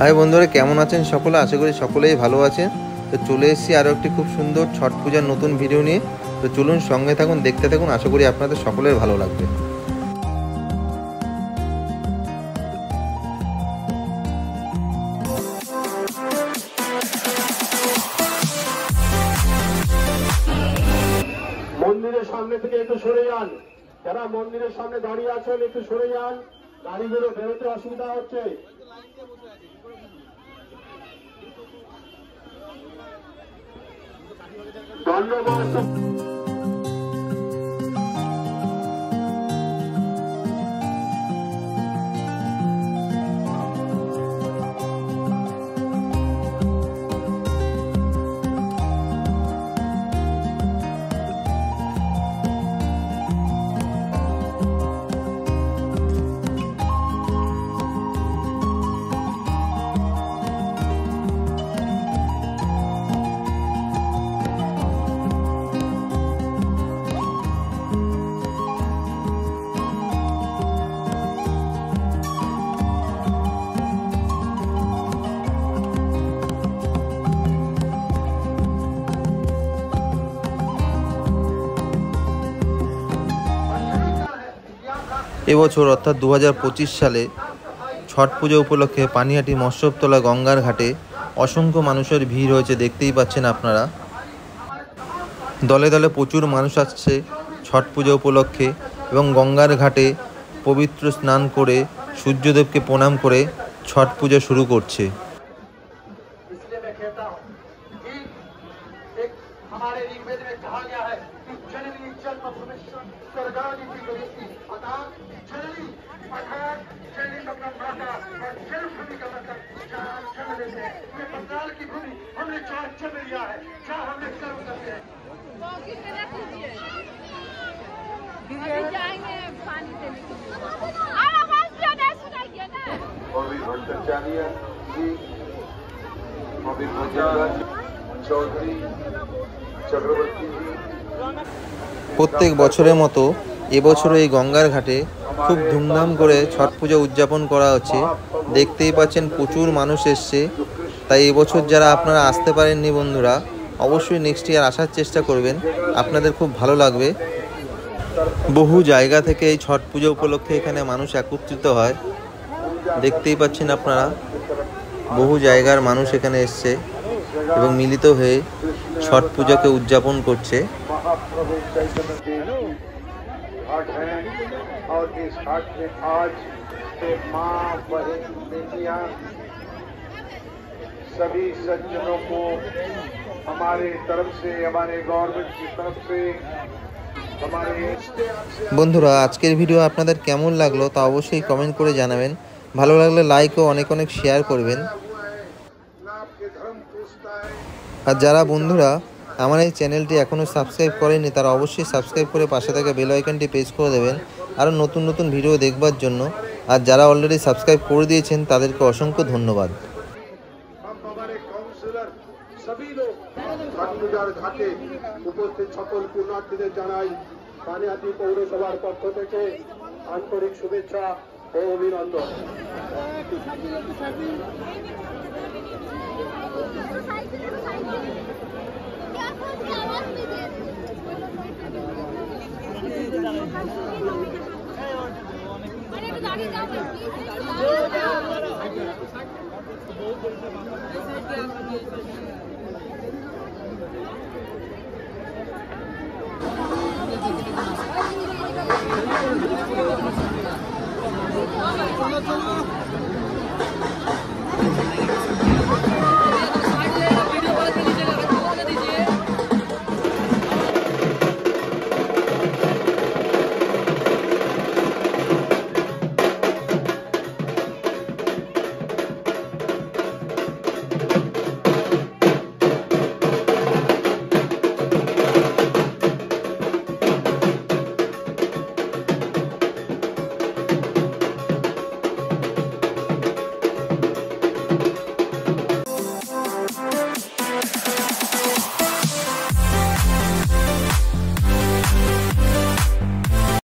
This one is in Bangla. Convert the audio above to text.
হাই বন্ধুরা, কেমন আছেন সকলে? আশা করি সকলেই ভালো আছেন। তো চলে এসেছি আরও একটি খুব সুন্দর ছট পূজার নতুন ভিডিও নিয়ে। তো চলুন সঙ্গে থাকুন, দেখতে থাকুন, আশা করি আপনাদের সকলের ভালো লাগবে। মন্দিরের সামনে থেকে একটু সরে যান, যারা মন্দিরের সামনে দাঁড়িয়ে আছেন একটু সরে যান, গাড়িগুলো বেরোতে অসুবিধা হচ্ছে। ধন্যবাদ। এবছর অর্থাৎ 2025 সালে ছট পুজো উপলক্ষে পানিহাটি মৎস্যতলা গঙ্গার ঘাটে অসংখ্য মানুষের ভিড় হয়েছে, দেখতেই পাচ্ছেন আপনারা। দলে দলে প্রচুর মানুষ আসছে ছট পুজো উপলক্ষে এবং গঙ্গার ঘাটে পবিত্র স্নান করে সূর্যদেবকে প্রণাম করে ছট পুজো শুরু করছে। প্রত্যেক বছরের মতো এবছর এই গঙ্গার ঘাটে খুব ধুমধাম করে ছট পুজো উদযাপন করা হচ্ছে। দেখতেই পাচ্ছেন প্রচুর মানুষ এসছে। তাই এবছর যারা আপনারা আসতে পারেননি বন্ধুরা, অবশ্যই নেক্সট ইয়ার আসার চেষ্টা করবেন, আপনাদের খুব ভালো লাগবে। বহু জায়গা থেকে এই ছট পুজো উপলক্ষে এখানে মানুষ একত্রিত হয়। দেখতেই পাচ্ছেন আপনারা, বহু জায়গার মানুষ এখানে এসছে এবং মিলিত হয়ে ছট পূজাকে উদযাপন করছে। सभी सज्जनों को हमारे तरफ से, हमारे गवर्नमेंट की तरफ से বন্ধুরা, আজকের ভিডিও আপনাদের কেমন লাগলো তা অবশ্যই কমেন্ট করে জানাবেন। ভালো লাগলে লাইক ও অনেক অনেক শেয়ার করবেন। আর যারা বন্ধুরা আমার এই চ্যানেলটি এখনও সাবস্ক্রাইব করেনি তারা অবশ্যই সাবস্ক্রাইব করে পাশে থাকা বেল আইকনটি প্রেস করে দেবেন আরও নতুন নতুন ভিডিও দেখবার জন্য। আর যারা অলরেডি সাবস্ক্রাইব করে দিয়েছেন তাদেরকে অসংখ্য ধন্যবাদ। सभी लोग छठ पूজার ঘাটে উপস্থিত সকল পুণ্যার্থীদের জানাই পানিহাটি পৌরসভার পক্ষ থেকে আন্তরিক শুভেচ্ছা ও অভিনন্দন। চলো